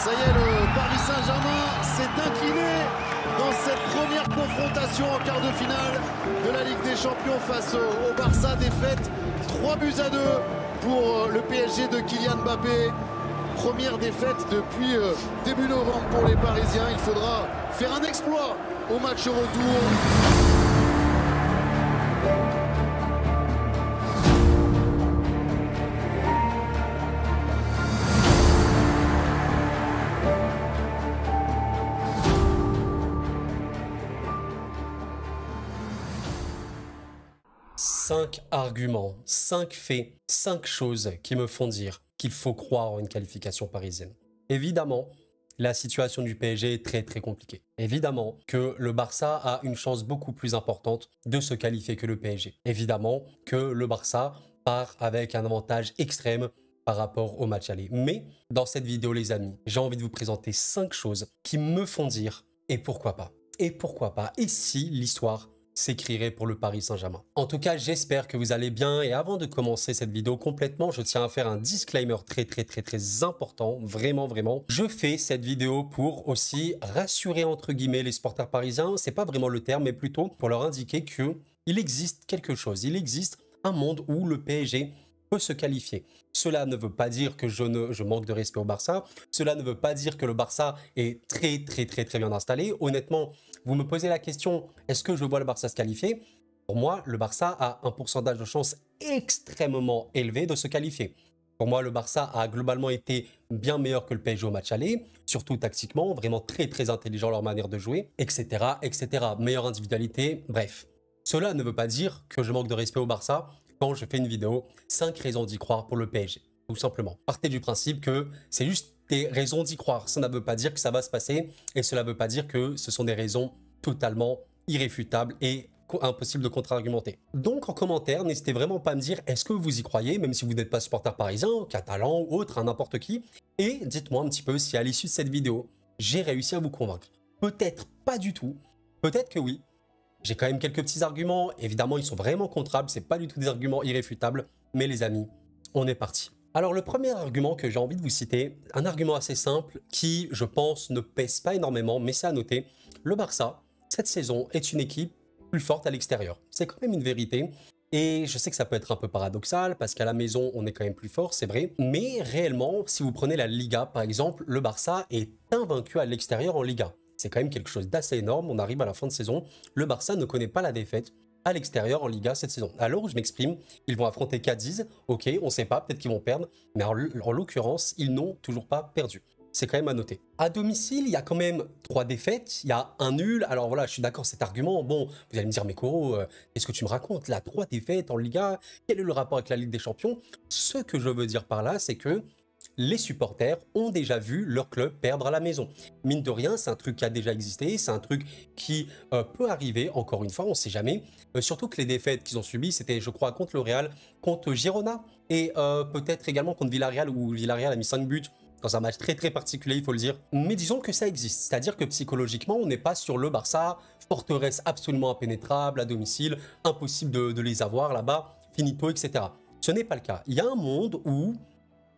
Ça y est, le Paris Saint-Germain s'est incliné dans cette première confrontation en quart de finale de la Ligue des Champions face au Barça. Défaite 3-2 pour le PSG de Kylian Mbappé. Première défaite depuis début novembre pour les Parisiens. Il faudra faire un exploit au match retour. 5 arguments, 5 faits, 5 choses qui me font dire qu'il faut croire en une qualification parisienne. Évidemment, la situation du PSG est très compliquée. Évidemment que le Barça a une chance beaucoup plus importante de se qualifier que le PSG. Évidemment que le Barça part avec un avantage extrême par rapport au match aller. Mais dans cette vidéo, les amis, j'ai envie de vous présenter 5 choses qui me font dire et pourquoi pas. Et pourquoi pas. Et si l'histoire s'écrirait pour le Paris Saint-Germain. En tout cas, j'espère que vous allez bien et avant de commencer cette vidéo complètement, je tiens à faire un disclaimer très important, vraiment. Je fais cette vidéo pour aussi rassurer entre guillemets les supporters parisiens, c'est pas vraiment le terme, mais plutôt pour leur indiquer que il existe quelque chose, il existe un monde où le PSG peut se qualifier. Cela ne veut pas dire que je manque de respect au Barça. Cela ne veut pas dire que le Barça est très bien installé. Honnêtement, vous me posez la question, est-ce que je vois le Barça se qualifier? Pour moi, le Barça a un pourcentage de chance extrêmement élevé de se qualifier. Pour moi, le Barça a globalement été bien meilleur que le PSG au match aller, surtout tactiquement, vraiment très intelligent leur manière de jouer, etc. Meilleure individualité, bref. Cela ne veut pas dire que je manque de respect au Barça quand je fais une vidéo 5 raisons d'y croire pour le PSG, tout simplement. Partez du principe que c'est juste des raisons d'y croire. Ça ne veut pas dire que ça va se passer et cela ne veut pas dire que ce sont des raisons totalement irréfutables et impossible de contre-argumenter. Donc en commentaire, n'hésitez vraiment pas à me dire est-ce que vous y croyez, même si vous n'êtes pas supporter parisien, catalan ou autre, n'importe qui, et dites-moi un petit peu si à l'issue de cette vidéo, j'ai réussi à vous convaincre. Peut-être pas du tout, peut-être que oui. J'ai quand même quelques petits arguments, évidemment ils sont vraiment contrables, c'est pas du tout des arguments irréfutables, mais les amis, on est parti. Alors le premier argument que j'ai envie de vous citer, un argument assez simple qui, je pense, ne pèse pas énormément, mais c'est à noter, le Barça, cette saison, est une équipe plus forte à l'extérieur. C'est quand même une vérité, et je sais que ça peut être un peu paradoxal, parce qu'à la maison, on est quand même plus fort, c'est vrai, mais réellement, si vous prenez la Liga, par exemple, le Barça est invaincu à l'extérieur en Liga. C'est quand même quelque chose d'assez énorme, on arrive à la fin de saison, le Barça ne connaît pas la défaite à l'extérieur en Liga cette saison. Alors je m'exprime, ils vont affronter Cadiz, ok, on ne sait pas, peut-être qu'ils vont perdre, mais en l'occurrence, ils n'ont toujours pas perdu. C'est quand même à noter. À domicile, il y a quand même 3 défaites, il y a un nul. Alors voilà, je suis d'accord, cet argument, bon, vous allez me dire, mais Koro, qu'est-ce que tu me racontes là, 3 défaites en Liga, quel est le rapport avec la Ligue des Champions? Ce que je veux dire par là, c'est que les supporters ont déjà vu leur club perdre à la maison. Mine de rien, c'est un truc qui a déjà existé, c'est un truc qui peut arriver, encore une fois, on ne sait jamais. Surtout que les défaites qu'ils ont subies, c'était, je crois, contre le Real, contre Girona, et peut-être également contre Villarreal, où Villarreal a mis 5 buts dans un match très particulier, il faut le dire. Mais disons que ça existe, c'est-à-dire que psychologiquement, on n'est pas sur le Barça, forteresse absolument impénétrable, à domicile, impossible de les avoir là-bas, finito, etc. Ce n'est pas le cas. Il y a un monde où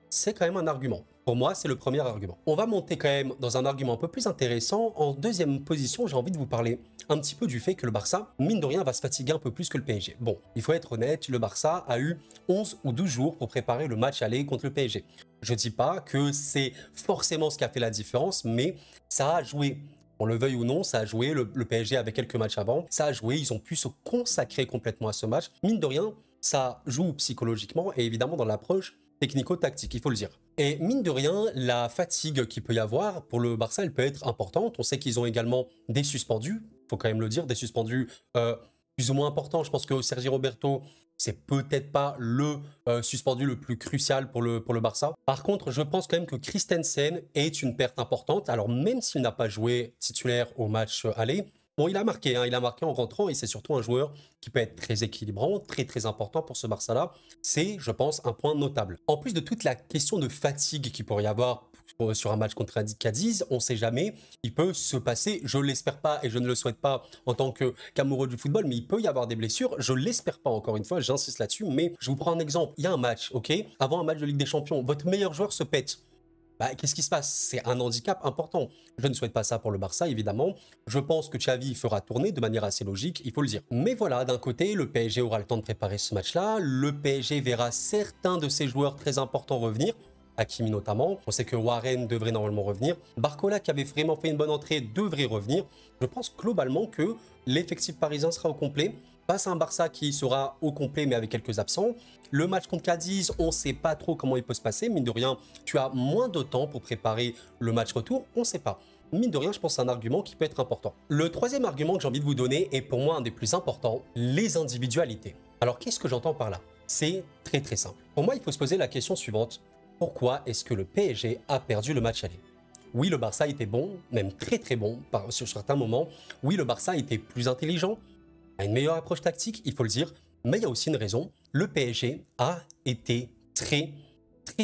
c'est quand même un argument. Pour moi, c'est le premier argument. On va monter quand même dans un argument un peu plus intéressant. En deuxième position, j'ai envie de vous parler un petit peu du fait que le Barça, mine de rien, va se fatiguer un peu plus que le PSG. Bon, il faut être honnête, le Barça a eu 11 ou 12 jours pour préparer le match aller contre le PSG. Je ne dis pas que c'est forcément ce qui a fait la différence, mais ça a joué. On le veuille ou non, ça a joué. Le PSG avait quelques matchs avant. Ça a joué, ils ont pu se consacrer complètement à ce match. Mine de rien, ça joue psychologiquement et évidemment dans l'approche technico-tactique, il faut le dire. Et mine de rien, la fatigue qu'il peut y avoir pour le Barça, elle peut être importante. On sait qu'ils ont également des suspendus, il faut quand même le dire, des suspendus plus ou moins importants. Je pense que Sergi Roberto, c'est peut-être pas le suspendu le plus crucial pour le Barça. Par contre, je pense quand même que Christensen est une perte importante. Alors même s'il n'a pas joué titulaire au match aller, bon, il a marqué en rentrant et c'est surtout un joueur qui peut être très équilibrant, très important pour ce Barça-là. C'est, je pense, un point notable. En plus de toute la question de fatigue qu'il pourrait y avoir sur un match contre Cadiz, on ne sait jamais, il peut se passer, je ne l'espère pas et je ne le souhaite pas en tant qu'amoureux du football, mais il peut y avoir des blessures, je ne l'espère pas encore une fois, j'insiste là-dessus, mais je vous prends un exemple, il y a un match, ok, avant un match de Ligue des Champions, votre meilleur joueur se pète. qu'est-ce qui se passe? C'est un handicap important. Je ne souhaite pas ça pour le Barça, évidemment. Je pense que Xavi fera tourner de manière assez logique, il faut le dire. Mais voilà, d'un côté, le PSG aura le temps de préparer ce match-là. Le PSG verra certains de ses joueurs très importants revenir. Hakimi notamment. On sait que Warren devrait normalement revenir. Barcola, qui avait vraiment fait une bonne entrée, devrait revenir. Je pense globalement que l'effectif parisien sera au complet. Face à un Barça qui sera au complet mais avec quelques absents. Le match contre Cadiz, on ne sait pas trop comment il peut se passer. Mine de rien, tu as moins de temps pour préparer le match retour, on ne sait pas. Mine de rien, je pense que c'est un argument qui peut être important. Le troisième argument que j'ai envie de vous donner est pour moi un des plus importants, les individualités. Alors qu'est-ce que j'entends par là? C'est très très simple. Pour moi, il faut se poser la question suivante. Pourquoi est-ce que le PSG a perdu le match aller? Oui, le Barça était bon, même très très bon sur certains moments. Oui, le Barça était plus intelligent, a une meilleure approche tactique, il faut le dire. Mais il y a aussi une raison. Le PSG a été très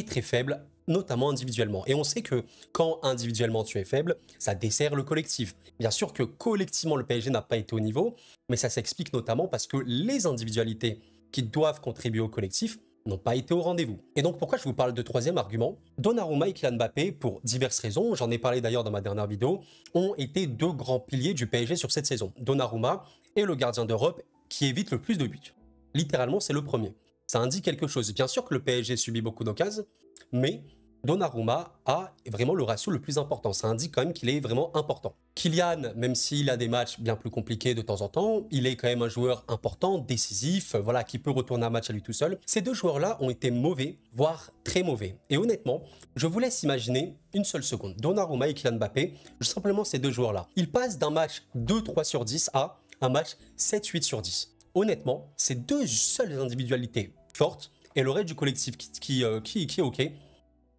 très faible, notamment individuellement. Et on sait que quand individuellement tu es faible, ça dessert le collectif. Bien sûr que collectivement le PSG n'a pas été au niveau, mais ça s'explique notamment parce que les individualités qui doivent contribuer au collectif n'ont pas été au rendez-vous. Et donc pourquoi je vous parle de troisième argument? Donnarumma et Kylian Mbappé, pour diverses raisons, j'en ai parlé d'ailleurs dans ma dernière vidéo, ont été deux grands piliers du PSG sur cette saison. Donnarumma est le gardien d'Europe qui évite le plus de buts. Littéralement, c'est le premier. Ça indique quelque chose. Bien sûr que le PSG subit beaucoup d'occasions, mais Donnarumma a vraiment le ratio le plus important. Ça indique quand même qu'il est vraiment important. Kylian, même s'il a des matchs bien plus compliqués de temps en temps, il est quand même un joueur important, décisif, voilà, qui peut retourner un match à lui tout seul. Ces deux joueurs-là ont été mauvais, voire très mauvais. Et honnêtement, je vous laisse imaginer une seule seconde. Donnarumma et Kylian Mbappé, simplement ces deux joueurs-là. Ils passent d'un match 2-3 sur 10 à un match 7-8 sur 10. Honnêtement, ces deux seules individualités fortes et le reste du collectif qui est OK,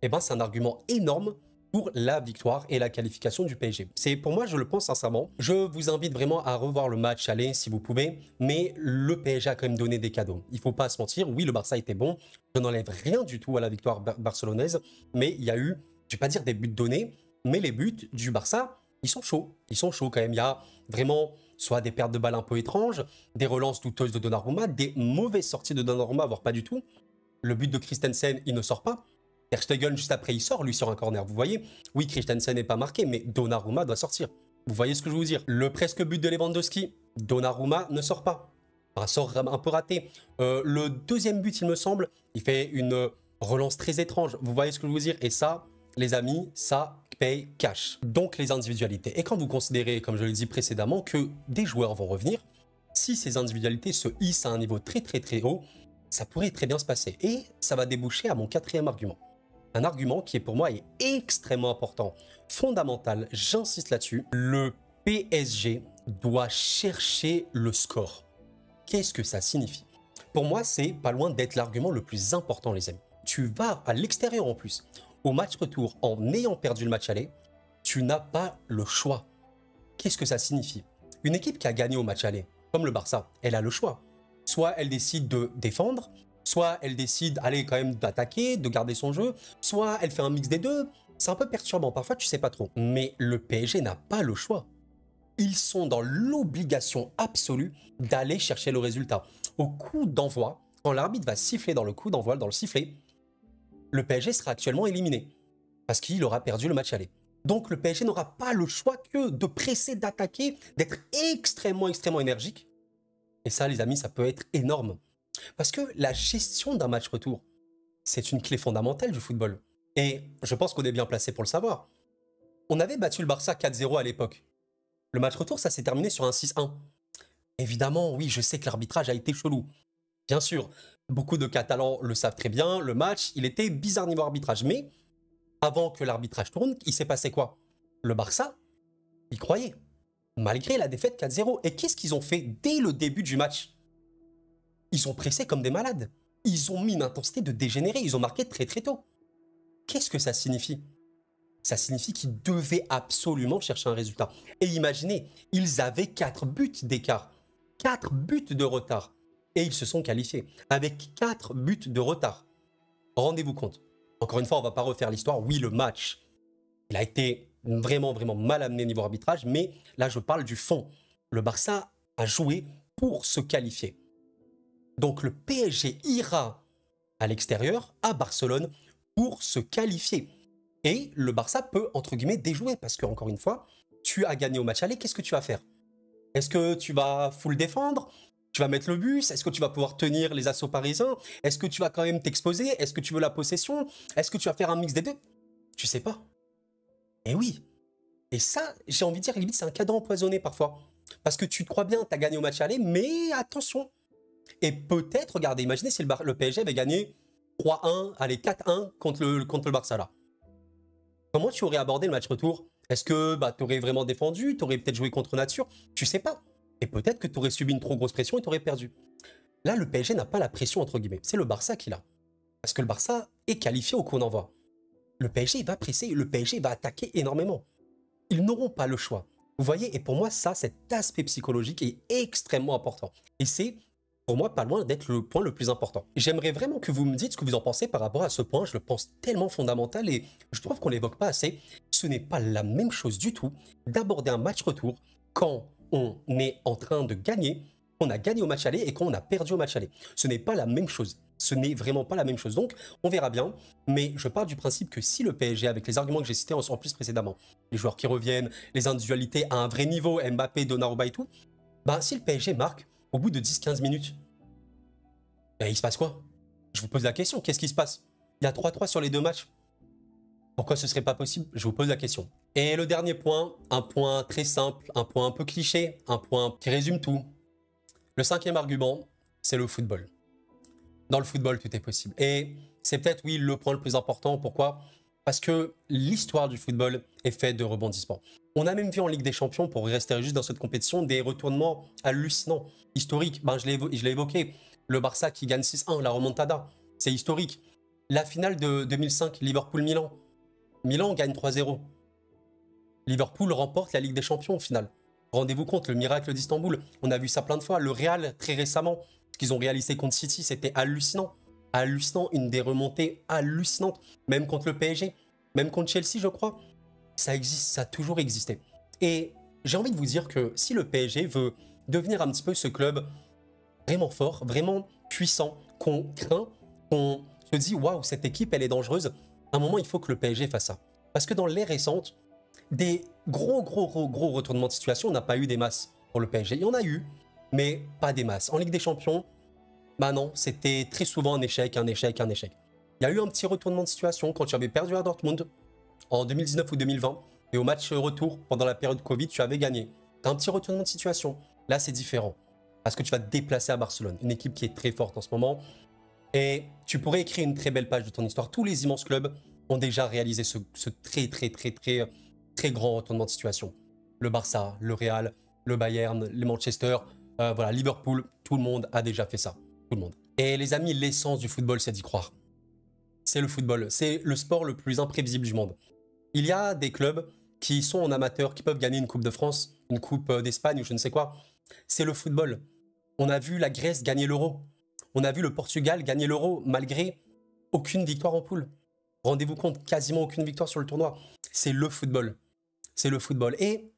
eh ben, c'est un argument énorme pour la victoire et la qualification du PSG. C'est pour moi, je le pense sincèrement. Je vous invite vraiment à revoir le match aller si vous pouvez, mais le PSG a quand même donné des cadeaux. Il ne faut pas se mentir, oui, le Barça était bon, je n'enlève rien du tout à la victoire barcelonaise, mais il y a eu, je ne vais pas dire des buts donnés, mais les buts du Barça, ils sont chauds quand même. Il y a vraiment soit des pertes de balles un peu étranges, des relances douteuses de Donnarumma, des mauvaises sorties de Donnarumma, voire pas du tout. Le but de Christensen, il ne sort pas. Ter Stegen, juste après, il sort, lui, sur un corner. Vous voyez? Oui, Christensen n'est pas marqué, mais Donnarumma doit sortir. Vous voyez ce que je veux vous dire? Le presque but de Lewandowski, Donnarumma ne sort pas. Un sort un peu raté. Le deuxième but, il me semble, il fait une relance très étrange. Vous voyez ce que je veux vous dire? Et ça, les amis, ça paye cash. Donc, les individualités. Et quand vous considérez, comme je l'ai dit précédemment, que des joueurs vont revenir, si ces individualités se hissent à un niveau très haut, ça pourrait très bien se passer. Et ça va déboucher à mon quatrième argument. Un argument qui, pour moi, est extrêmement important, fondamental, j'insiste là-dessus. Le PSG doit chercher le score. Qu'est-ce que ça signifie? Pour moi, c'est pas loin d'être l'argument le plus important, les amis. Tu vas à l'extérieur en plus, au match retour, en ayant perdu le match aller, tu n'as pas le choix. Qu'est-ce que ça signifie? Une équipe qui a gagné au match aller, comme le Barça, elle a le choix. Soit elle décide de défendre, soit elle décide quand même d'attaquer, de garder son jeu, soit elle fait un mix des deux. C'est un peu perturbant, parfois tu sais pas trop. Mais le PSG n'a pas le choix. Ils sont dans l'obligation absolue d'aller chercher le résultat. Au coup d'envoi, quand l'arbitre va siffler dans le coup d'envoi, dans le sifflet, le PSG sera actuellement éliminé parce qu'il aura perdu le match aller. Donc le PSG n'aura pas le choix que de presser, d'attaquer, d'être extrêmement énergique. Et ça, les amis, ça peut être énorme. Parce que la gestion d'un match retour, c'est une clé fondamentale du football. Et je pense qu'on est bien placé pour le savoir. On avait battu le Barça 4-0 à l'époque. Le match retour, ça s'est terminé sur un 6-1. Évidemment, oui, je sais que l'arbitrage a été chelou. Bien sûr, beaucoup de Catalans le savent très bien, le match, il était bizarre niveau arbitrage. Mais avant que l'arbitrage tourne, il s'est passé quoi? Le Barça, il croyait, malgré la défaite 4-0. Et qu'est-ce qu'ils ont fait dès le début du match? Ils ont pressé comme des malades. Ils ont mis une intensité de dégénéré. Ils ont marqué très tôt. Qu'est-ce que ça signifie? Ça signifie qu'ils devaient absolument chercher un résultat. Et imaginez, ils avaient 4 buts d'écart. 4 buts de retard. Et ils se sont qualifiés avec 4 buts de retard. Rendez-vous compte. Encore une fois, on ne va pas refaire l'histoire. Oui, le match, il a été vraiment mal amené niveau arbitrage. Mais là, je parle du fond. Le Barça a joué pour se qualifier. Donc le PSG ira à l'extérieur, à Barcelone, pour se qualifier. Et le Barça peut, entre guillemets, déjouer. Parce que, encore une fois, tu as gagné au match aller, qu'est-ce que tu vas faire? Est-ce que tu vas full défendre? Tu vas mettre le bus? Est-ce que tu vas pouvoir tenir les assauts parisiens? Est-ce que tu vas quand même t'exposer? Est-ce que tu veux la possession? Est-ce que tu vas faire un mix des deux? Tu sais pas. Et oui. Et ça, j'ai envie de dire, limite, c'est un cadeau empoisonné parfois. Parce que tu te crois bien, tu as gagné au match aller, mais attention. Et peut-être, regardez, imaginez si le PSG avait gagné 3-1, allez, 4-1 contre le Barça là. Comment tu aurais abordé le match retour? Est-ce que tu aurais vraiment défendu? Tu aurais peut-être joué contre nature? Tu sais pas. Et peut-être que tu aurais subi une trop grosse pression et tu aurais perdu. Là, le PSG n'a pas la pression, entre guillemets. C'est le Barça qui l'a. Parce que le Barça est qualifié au coup d'envoi. Le PSG va presser, le PSG va attaquer énormément. Ils n'auront pas le choix. Vous voyez, et pour moi, ça, cet aspect psychologique est extrêmement important. Et c'est, pour moi, pas loin d'être le point le plus important. J'aimerais vraiment que vous me dites ce que vous en pensez par rapport à ce point. Je le pense tellement fondamental et je trouve qu'on l'évoque pas assez. Ce n'est pas la même chose du tout d'aborder un match retour quand on est en train de gagner, on a gagné au match aller et quand on a perdu au match aller. Ce n'est pas la même chose. Ce n'est vraiment pas la même chose. Donc, on verra bien. Mais je pars du principe que si le PSG, avec les arguments que j'ai cités en plus précédemment, les joueurs qui reviennent, les individualités à un vrai niveau, Mbappé, Donnarumma et tout, si le PSG marque au bout de 10-15 minutes, il se passe quoi? Je vous pose la question. Qu'est-ce qui se passe? Il y a 3-3 sur les deux matchs. Pourquoi ce serait pas possible? Je vous pose la question. Et le dernier point, un point très simple, un point un peu cliché, un point qui résume tout. Le cinquième argument, c'est le football. Dans le football, tout est possible. Et c'est peut-être, oui, le point le plus important. Pourquoi? Parce que l'histoire du football est faite de rebondissements. On a même vu en Ligue des Champions, pour rester juste dans cette compétition, des retournements hallucinants, historiques. Je l'ai évoqué. Le Barça qui gagne 6-1, la remontada, c'est historique. La finale de 2005, Liverpool-Milan. Milan gagne 3-0. Liverpool remporte la Ligue des Champions au final. Rendez-vous compte, le miracle d'Istanbul. On a vu ça plein de fois. Le Real, très récemment, ce qu'ils ont réalisé contre City, c'était hallucinant. Hallucinant, une des remontées hallucinantes. Même contre le PSG, même contre Chelsea, je crois. Ça existe, ça a toujours existé. Et j'ai envie de vous dire que si le PSG veut devenir un petit peu ce club vraiment fort, vraiment puissant, qu'on craint, qu'on se dit « Waouh, cette équipe, elle est dangereuse », à un moment, il faut que le PSG fasse ça. Parce que dans l'ère récente, des gros retournements de situation, on n'a pas eu des masses pour le PSG. Il y en a eu, mais pas des masses. En Ligue des Champions, non, c'était très souvent un échec, un échec, un échec. Il y a eu un petit retournement de situation quand tu avais perdu à Dortmund en 2019 ou 2020, et au match retour, pendant la période Covid, tu avais gagné. Tu as un petit retournement de situation. Là, c'est différent. Parce que tu vas te déplacer à Barcelone, une équipe qui est très forte en ce moment. Et tu pourrais écrire une très belle page de ton histoire. Tous les immenses clubs ont déjà réalisé ce très grand retournement de situation. Le Barça, le Real, le Bayern, le Manchester, voilà, Liverpool, tout le monde a déjà fait ça. Tout le monde. Et les amis, l'essence du football, c'est d'y croire. C'est le football. C'est le sport le plus imprévisible du monde. Il y a des clubs qui sont en amateur, qui peuvent gagner une Coupe de France, une Coupe d'Espagne ou je ne sais quoi. C'est le football. On a vu la Grèce gagner l'Euro. On a vu le Portugal gagner l'Euro malgré aucune victoire en poule. Rendez-vous compte, quasiment aucune victoire sur le tournoi. C'est le football. C'est le football. Et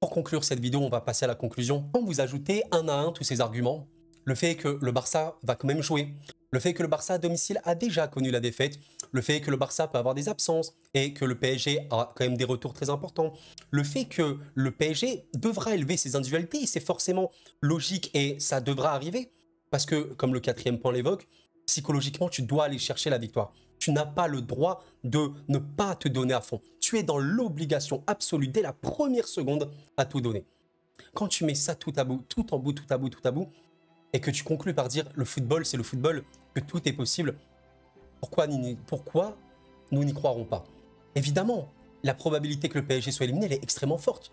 pour conclure cette vidéo, on va passer à la conclusion. Quand vous ajoutez un à un tous ces arguments, le fait que le Barça va quand même jouer, le fait que le Barça à domicile a déjà connu la défaite, le fait que le Barça peut avoir des absences et que le PSG a quand même des retours très importants, le fait que le PSG devra élever ses individualités, et c'est forcément logique et ça devra arriver, parce que, comme le quatrième point l'évoque, psychologiquement, tu dois aller chercher la victoire. Tu n'as pas le droit de ne pas te donner à fond. Tu es dans l'obligation absolue, dès la première seconde, à tout donner. Quand tu mets ça tout à bout, tout en bout, tout à bout, et que tu conclus par dire le football, c'est le football, que tout est possible, pourquoi nous n'y croirons pas? Évidemment, la probabilité que le PSG soit éliminé, elle est extrêmement forte.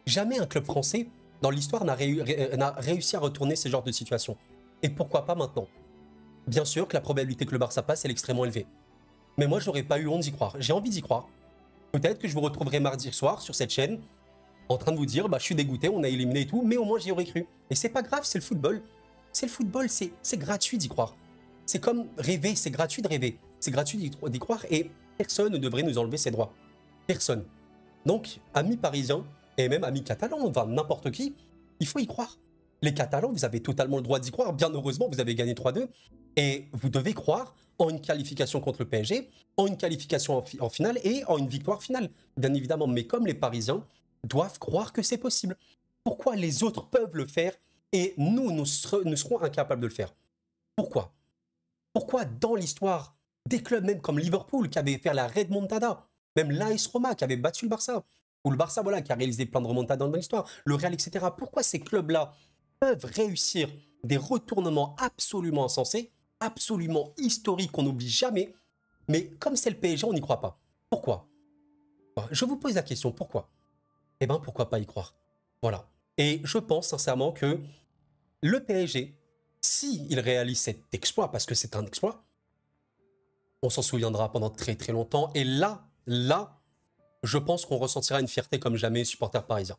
Jamais un club français, dans l'histoire, n'a réussi à retourner ce genre de situation. Et pourquoi pas maintenant? Bien sûr que la probabilité que le Barça passe, elle est extrêmement élevée. Mais moi, j'aurais pas eu honte d'y croire. J'ai envie d'y croire. Peut-être que je vous retrouverai mardi soir sur cette chaîne, en train de vous dire, je suis dégoûté, on a éliminé et tout, mais au moins j'y aurais cru. Et c'est pas grave, c'est le football. C'est le football, c'est gratuit d'y croire. C'est comme rêver, c'est gratuit de rêver. C'est gratuit d'y croire et personne ne devrait nous enlever ses droits. Personne. Donc, amis parisiens, et même amis catalans, enfin n'importe qui, il faut y croire. Les Catalans, vous avez totalement le droit d'y croire. Bien heureusement, vous avez gagné 3-2. Et vous devez croire en une qualification contre le PSG, en une qualification en finale et en une victoire finale, bien évidemment. Mais comme les Parisiens doivent croire que c'est possible. Pourquoi les autres peuvent le faire et nous serons incapables de le faire? Pourquoi? Pourquoi dans l'histoire des clubs même comme Liverpool qui avait fait la remontada, même l'AS Roma qui avait battu le Barça, ou le Barça voilà, qui a réalisé plein de remontadas dans l'histoire, le Real, etc. Pourquoi ces clubs-là peuvent réussir des retournements absolument insensés, absolument historiques qu'on n'oublie jamais, mais comme c'est le PSG, on n'y croit pas. Pourquoi? Je vous pose la question, pourquoi? Eh bien, pourquoi pas y croire? Voilà. Et je pense sincèrement que le PSG, s'il réalise cet exploit, parce que c'est un exploit, on s'en souviendra pendant très très longtemps. Et là, je pense qu'on ressentira une fierté comme jamais, supporters parisiens.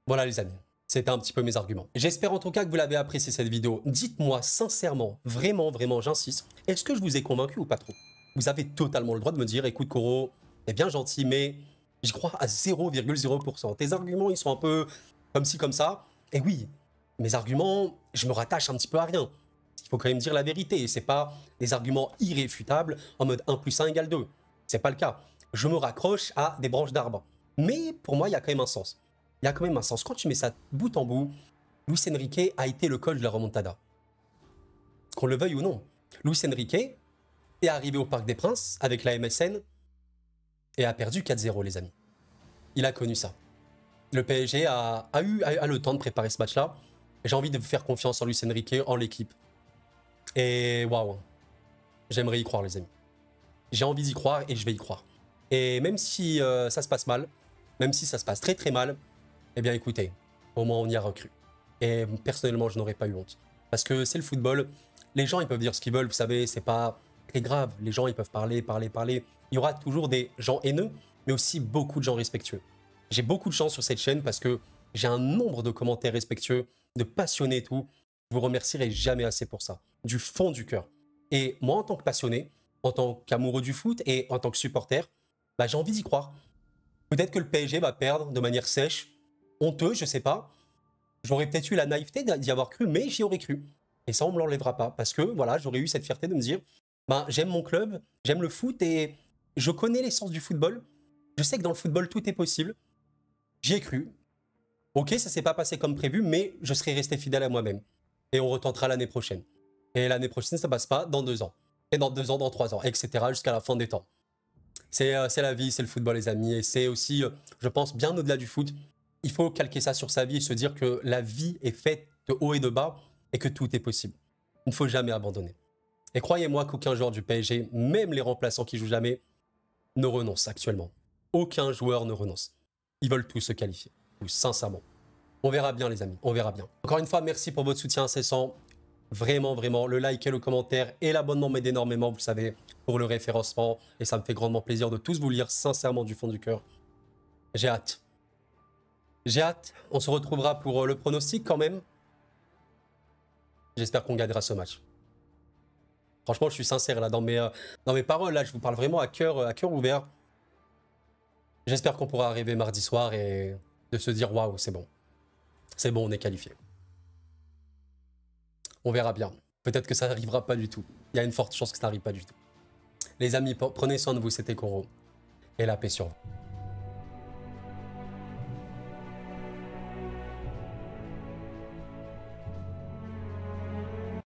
Voilà les amis, c'était un petit peu mes arguments. J'espère en tout cas que vous l'avez apprécié cette vidéo. Dites-moi sincèrement, vraiment, j'insiste, est-ce que je vous ai convaincu ou pas trop? Vous avez totalement le droit de me dire, écoute Koro, t'es bien gentil, mais j'y crois à 0,0%. Tes arguments, ils sont un peu comme ci, comme ça. Et oui, mes arguments, je me rattache un petit peu à rien. Il faut quand même dire la vérité. C'est pas des arguments irréfutables en mode 1 + 1 = 2. C'est pas le cas. Je me raccroche à des branches d'arbres. Mais pour moi, il y a quand même un sens. Il y a quand même un sens. Quand tu mets ça bout en bout, Luis Enrique a été le coach de la remontada. Qu'on le veuille ou non. Luis Enrique est arrivé au Parc des Princes avec la MSN et a perdu 4-0, les amis. Il a connu ça. Le PSG a eu le temps de préparer ce match-là. J'ai envie de vous faire confiance en Luis Enrique, en l'équipe. Et waouh, j'aimerais y croire, les amis. J'ai envie d'y croire et je vais y croire. Et même si ça se passe mal, même si ça se passe très très mal, eh bien écoutez, au moins on y a recru. Et personnellement, je n'aurais pas eu honte. Parce que c'est le football, les gens ils peuvent dire ce qu'ils veulent, vous savez, c'est pas très grave. Les gens ils peuvent parler. Il y aura toujours des gens haineux, mais aussi beaucoup de gens respectueux. J'ai beaucoup de chance sur cette chaîne parce que j'ai un nombre de commentaires respectueux, de passionnés et tout. Je vous remercierai jamais assez pour ça, du fond du cœur. Et moi, en tant que passionné, en tant qu'amoureux du foot et en tant que supporter, bah, j'ai envie d'y croire. Peut-être que le PSG va perdre de manière sèche, honteux, je sais pas. J'aurais peut-être eu la naïveté d'y avoir cru, mais j'y aurais cru. Et ça, on me l'enlèvera pas. Parce que voilà, j'aurais eu cette fierté de me dire, bah, j'aime mon club, j'aime le foot et je connais l'essence du football. Je sais que dans le football, tout est possible. J'y ai cru. Ok, ça s'est pas passé comme prévu, mais je serai resté fidèle à moi-même. Et on retentera l'année prochaine. Et l'année prochaine, ça passe pas dans 2 ans. Et dans 2 ans, dans 3 ans, etc. jusqu'à la fin des temps. C'est la vie, c'est le football, les amis. Et c'est aussi, je pense, bien au-delà du foot. Il faut calquer ça sur sa vie et se dire que la vie est faite de haut et de bas et que tout est possible. Il ne faut jamais abandonner. Et croyez-moi qu'aucun joueur du PSG, même les remplaçants qui jouent jamais, ne renonce actuellement. Aucun joueur ne renonce. Ils veulent tous se qualifier. Tous, sincèrement. On verra bien, les amis. On verra bien. Encore une fois, merci pour votre soutien incessant. Vraiment, le like et le commentaire et l'abonnement m'aident énormément, vous savez, pour le référencement. Et ça me fait grandement plaisir de tous vous lire, sincèrement, du fond du cœur. J'ai hâte. J'ai hâte. On se retrouvera pour le pronostic quand même. J'espère qu'on gagnera ce match. Franchement, je suis sincère là dans mes paroles. Là, je vous parle vraiment à cœur ouvert. J'espère qu'on pourra arriver mardi soir et de se dire waouh, c'est bon. C'est bon, on est qualifié. On verra bien. Peut-être que ça n'arrivera pas du tout. Il y a une forte chance que ça n'arrive pas du tout. Les amis, prenez soin de vous, c'était Koro. Et la paix sur vous.